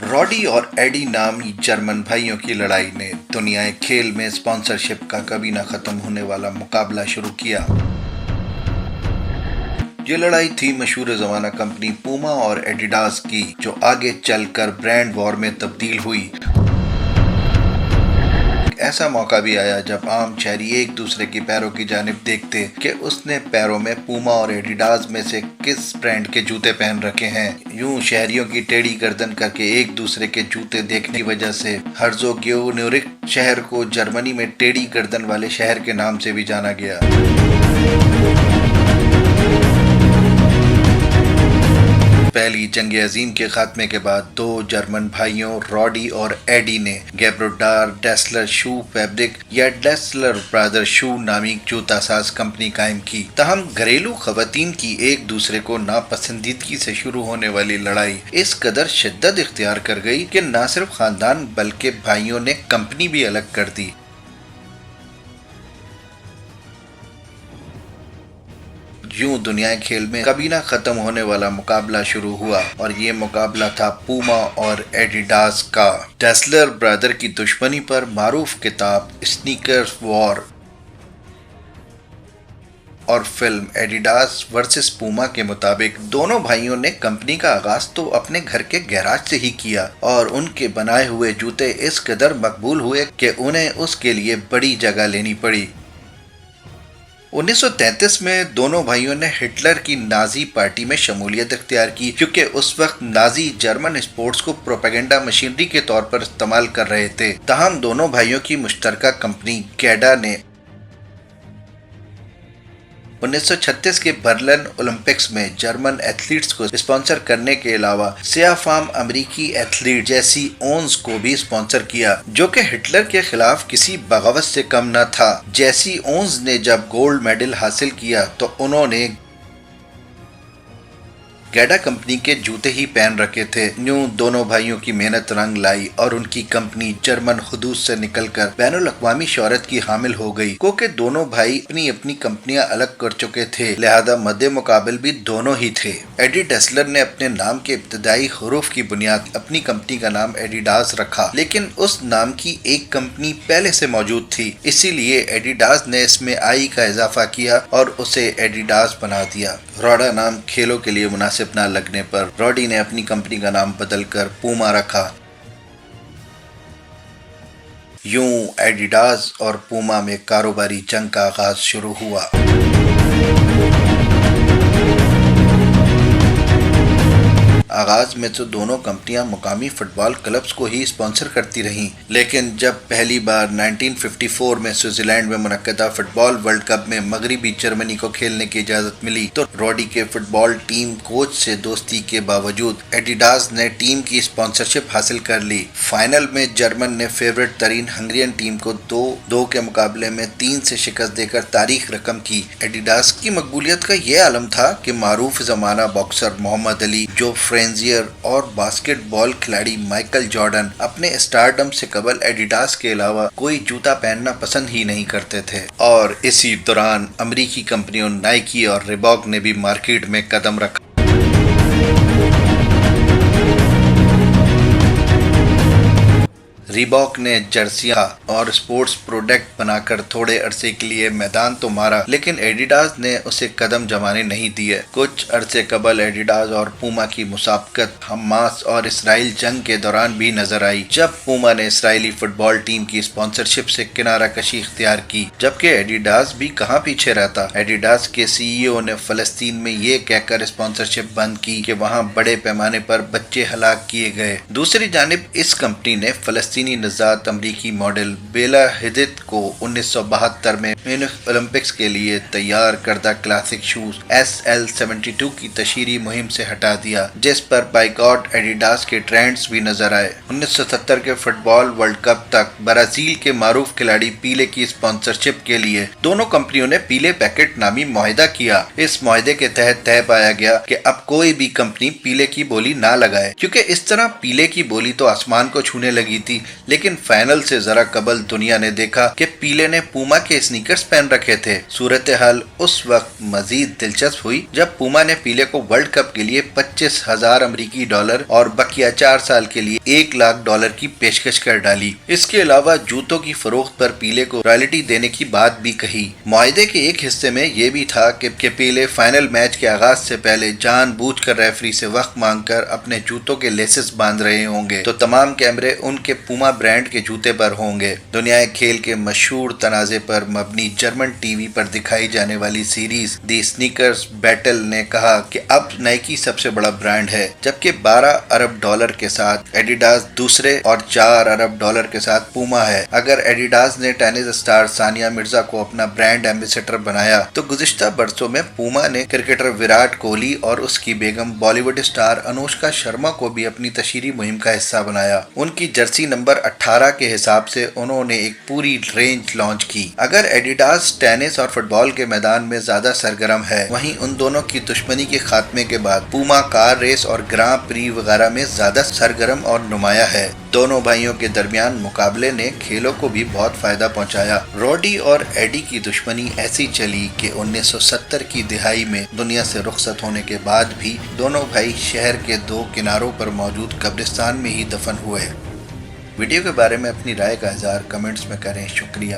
Rowdy और AD नामी German भाइयों की लड़ाई ने दुनियाई खेल में स्पॉन्सरशिप का कभी न खत्म होने वाला मुकाबला शुरू किया। ये लड़ाई थी मशहूर ज़माना कंपनी पूमा और एडिडास की, जो आगे चलकर ब्रांड वॉर में तब्दील हुई। ऐसा मौका भी आया जब आम शहरी एक दूसरे की पैरों की जानिब देखते कि उसने पैरों में पूमा और एडिडास में से किस ब्रांड के जूते पहन रखे हैं। यूं शहरियों की टेढ़ी गर्दन करके एक दूसरे के जूते देखने की वजह से हर्ज़ोग्योर्निक शहर को जर्मनी में टेढ़ी गर्दन वाले शहर के नाम से भी जाना गया। पहली जंग अजीम के खात्मे के बाद दो जर्मन भाइयों रॉडी और एडी ने गैब्रोडार डेस्लर शू फैब्रिक या डेस्लर ब्रदर शू नामी जूता साज कंपनी कायम की। तहम घरेलू खवातीन की एक दूसरे को नापसंदीदगी से शुरू होने वाली लड़ाई इस कदर शिद्दत इख्तियार कर गई कि न सिर्फ खानदान बल्कि भाइयों ने कंपनी भी अलग कर दी। यूं दुनिया खेल में कभी ना खत्म होने वाला मुकाबला शुरू हुआ और ये मुकाबला था पूमा और एडिडास का। डेस्लर ब्रदर की दुश्मनी पर मारूफ किताब स्नीकर्स वॉर और फिल्म एडिडास वर्सेस पूमा के मुताबिक दोनों भाइयों ने कंपनी का आगाज तो अपने घर के गैराज से ही किया और उनके बनाए हुए जूते इस कदर मकबूल हुए कि उन्हें उसके लिए बड़ी जगह लेनी पड़ी। 1933 में दोनों भाइयों ने हिटलर की नाजी पार्टी में शमूलियत इख्तियार की, क्योंकि उस वक्त नाजी जर्मन स्पोर्ट्स को प्रोपेगेंडा मशीनरी के तौर पर इस्तेमाल कर रहे थे। तहम दोनों भाइयों की मुश्तरका कंपनी गैडा ने 1936 के बर्लिन ओलंपिक्स में जर्मन एथलीट्स को स्पॉन्सर करने के अलावा सियाफाम अमेरिकी एथलीट जेसी ओन्स को भी स्पॉन्सर किया, जो कि हिटलर के खिलाफ किसी बगावत से कम न था। जेसी ओन्स ने जब गोल्ड मेडल हासिल किया तो उन्होंने गैडा कंपनी के जूते ही पहन रखे थे। यूं दोनों भाइयों की मेहनत रंग लाई और उनकी कंपनी जर्मन हुदूद से निकलकर बैनुल अक़वामी शोहरत की हामिल हो गई। क्योंकि दोनों भाई अपनी अपनी कंपनियां अलग कर चुके थे, लिहाजा मद्दे मुकाबिल भी दोनों ही थे। एडी डेस्लर ने अपने नाम के इब्तदाई हरूफ की बुनियाद अपनी कंपनी का नाम एडिडास रखा, लेकिन उस नाम की एक कंपनी पहले से मौजूद थी, इसीलिए एडिडास ने इसमें आई का इजाफा किया और उसे एडिडास बना दिया। रॉडा नाम खेलों के लिए मुनासिब न लगने पर रॉडी ने अपनी कंपनी का नाम बदलकर पूमा रखा। यूं एडिडास और पूमा में कारोबारी जंग का आगाज शुरू हुआ। आगाज में तो दोनों कंपनियां मुकामी फुटबॉल क्लब्स को ही स्पॉन्सर करती रहीं, लेकिन जब पहली बार 1954 में स्विट्जरलैंड में मुनक्कदा फुटबॉल वर्ल्ड कप में मगरबी जर्मनी को खेलने की इजाजत मिली तो रॉडी के फुटबॉल टीम कोच से दोस्ती के बावजूद एडिडास ने टीम की स्पॉन्सरशिप हासिल कर ली। फाइनल में जर्मन ने फेवरेट तरीन हंगरियन टीम को 2-2 के मुकाबले में 3 से शिकस्त देकर तारीख रकम की। एडिडास की मकबूलियत का यह आलम था कि मारूफ जमाना बॉक्सर मोहम्मद अली, जो फ्रेंजियर और बास्केटबॉल खिलाड़ी माइकल जॉर्डन अपने स्टारडम से कबल एडिडास के अलावा कोई जूता पहनना पसंद ही नहीं करते थे। और इसी दौरान अमेरिकी कंपनियों नाइकी और रिबॉक ने भी मार्केट में कदम रखा। रिबॉक ने जर्सियां और स्पोर्ट्स प्रोडक्ट बनाकर थोड़े अरसे के लिए मैदान तो मारा, लेकिन एडिडास ने उसे कदम जमाने नहीं दिए। कुछ अरसे कबल एडिडास और पूमा की मुसाबकत हमास और इसराइल जंग के दौरान भी नजर आई, जब पूमा ने इसराइली फुटबॉल टीम की स्पॉन्सरशिप से किनारा कशी इख्तियार की, जबकि एडिडास भी कहाँ पीछे रहता। एडिडास के सीईओ ने फलस्तीन में ये कहकर स्पॉन्सरशिप बंद की कि वहाँ बड़े पैमाने पर बच्चे हलाक किए गए। दूसरी जानिब इस कंपनी ने फलस्तीनी नजात अमरीकी मॉडल बेला हिदित को 1972 में म्यूनिख ओलंपिक्स के लिए तैयार करदा क्लासिक शूज SL72 की तशहीरी मुहिम से हटा दिया, जिस पर बाइकॉट एडिडास के ट्रेंड्स भी नजर आए। 1970 के फुटबॉल वर्ल्ड कप तक ब्राजील के मारूफ खिलाड़ी पीले की स्पॉन्सरशिप के लिए दोनों कंपनियों ने पीले पैकेट नामी मुआहिदा किया। इस मुआहिदे के तहत तय पाया गया कि अब कोई भी कंपनी पीले की बोली ना लगाए, क्योंकि इस तरह पीले की बोली तो आसमान को छूने लगी थी। लेकिन फाइनल से जरा कबल दुनिया ने देखा कि पीले ने पूमा के स्नीकर्स पहन रखे थे। सूरत हाल उस वक्त मजीद दिलचस्प हुई जब पूमा ने पीले को वर्ल्ड कप के लिए 25,000 अमरीकी डॉलर और बकिया 4 साल के लिए $1 लाख की पेशकश कर डाली। इसके अलावा जूतों की फरोख्त पर पीले को रॉयल्टी देने की बात भी कही। मुआहदे के एक हिस्से में ये भी था कि पीले फाइनल मैच के आगाज से पहले जानबूझकर रेफरी से वक्त मांगकर अपने जूतों के लेसेस बांध रहे होंगे तो तमाम कैमरे उनके पूमा ब्रांड के जूते पर होंगे। दुनिया खेल के मशहूर तनाजे पर मबनी जर्मन टीवी पर दिखाई जाने वाली सीरीज दी स्नीकर्स बैटल ने कहा कि अब नाइकी सबसे बड़ा ब्रांड है, जबकि $12 अरब के साथ एडिडास दूसरे और $4 अरब के साथ पूमा है। अगर एडिडास ने टेनिस स्टार सानिया मिर्जा को अपना ब्रांड एम्बेसडर बनाया तो गुज़िश्ता बरसों में पूमा ने क्रिकेटर विराट कोहली और उसकी बेगम बॉलीवुड स्टार अनुष्का शर्मा को भी अपनी तशहीरी मुहिम का हिस्सा बनाया। उनकी जर्सी नंबर 18 के हिसाब से उन्होंने एक पूरी रेंज लॉन्च की। अगर एडिडास टेनिस और फुटबॉल के मैदान में ज्यादा सरगर्म है, वहीं उन दोनों की दुश्मनी के खात्मे के बाद पूमा कार रेस और ग्रां प्री वगैरह में ज्यादा सरगर्म और नुमाया है। दोनों भाइयों के दरमियान मुकाबले ने खेलों को भी बहुत फायदा पहुंचाया। रॉडी और एडी की दुश्मनी ऐसी चली कि 1970 की दिहाई में दुनिया से रुखसत होने के बाद भी दोनों भाई शहर के 2 किनारों पर मौजूद कब्रिस्तान में ही दफन हुए। वीडियो के बारे में अपनी राय का इज़हार कमेंट्स में करें। शुक्रिया।